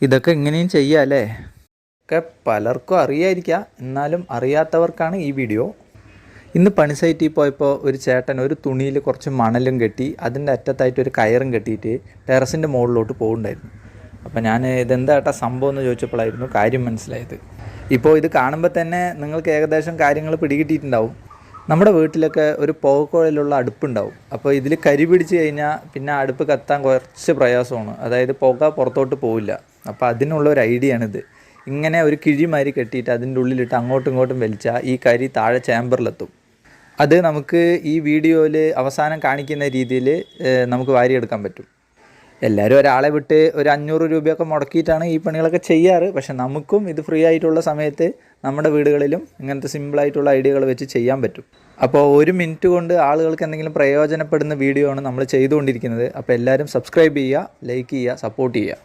ഇതൊക്കെ ഇങ്ങനെയും ചെയ്യാമല്ലേ? ഒക്കെ പലർക്കും അറിയാതിരിക്കുക, എന്നാലും അറിയാത്തവർക്കാണ് ഈ വീഡിയോ. ഇന്ന് പണി സൈറ്റിൽ പോയപ്പോൾ ഒരു ചേട്ടൻ ഒരു തുണിയിൽ കുറച്ച് മണലും കെട്ടി അതിൻ്റെ അറ്റത്തായിട്ട് ഒരു കയറും കെട്ടിയിട്ട് ടെറസിൻ്റെ മുകളിലോട്ട് പോകുന്നുണ്ടായിരുന്നു. അപ്പോൾ ഞാൻ ഇതെന്താ ഏട്ടാ സംഭവം എന്ന് ചോദിച്ചപ്പോഴായിരുന്നു കാര്യം മനസ്സിലായത്. ഇപ്പോൾ ഇത് കാണുമ്പോൾ തന്നെ നിങ്ങൾക്ക് ഏകദേശം കാര്യങ്ങൾ പിടികിട്ടിയിട്ടുണ്ടാവും. നമ്മുടെ വീട്ടിലൊക്കെ ഒരു പുകക്കുഴലുള്ള അടുപ്പുണ്ടാവും. അപ്പോൾ ഇതിൽ കരി പിടിച്ച് കഴിഞ്ഞാൽ പിന്നെ അടുപ്പ് കത്താൻ കുറച്ച് പ്രയാസമാണ്. അതായത് പുക പുറത്തോട്ട് പോവില്ല. അപ്പോൾ അതിനുള്ള ഒരു ഐഡിയ ആണിത്. ഇങ്ങനെ ഒരു കിഴിമാരി കെട്ടിയിട്ട് അതിൻ്റെ ഉള്ളിലിട്ട് അങ്ങോട്ടും ഇങ്ങോട്ടും വലിച്ചാൽ ഈ കരി താഴെ ചേമ്പറിലെത്തും. അത് നമുക്ക് ഈ വീഡിയോയിൽ അവസാനം കാണിക്കുന്ന രീതിയിൽ നമുക്ക് വാരിയെടുക്കാൻ പറ്റും. എല്ലാവരും ഒരാളെ വിട്ട് ഒരു 500 രൂപയൊക്കെ മുടക്കിയിട്ടാണ് ഈ പണികളൊക്കെ ചെയ്യാറ്. പക്ഷെ നമുക്കും ഇത് ഫ്രീ ആയിട്ടുള്ള സമയത്ത് നമ്മുടെ വീടുകളിലും ഇങ്ങനത്തെ സിമ്പിളായിട്ടുള്ള ഐഡിയകൾ വെച്ച് ചെയ്യാൻ പറ്റും. അപ്പോൾ 1 മിനിറ്റ് കൊണ്ട് ആളുകൾക്ക് എന്തെങ്കിലും പ്രയോജനപ്പെടുന്ന വീഡിയോ ആണ് നമ്മൾ ചെയ്തുകൊണ്ടിരിക്കുന്നത്. അപ്പോൾ എല്ലാവരും സബ്സ്ക്രൈബ് ചെയ്യുക, ലൈക്ക് ചെയ്യുക, സപ്പോർട്ട് ചെയ്യുക.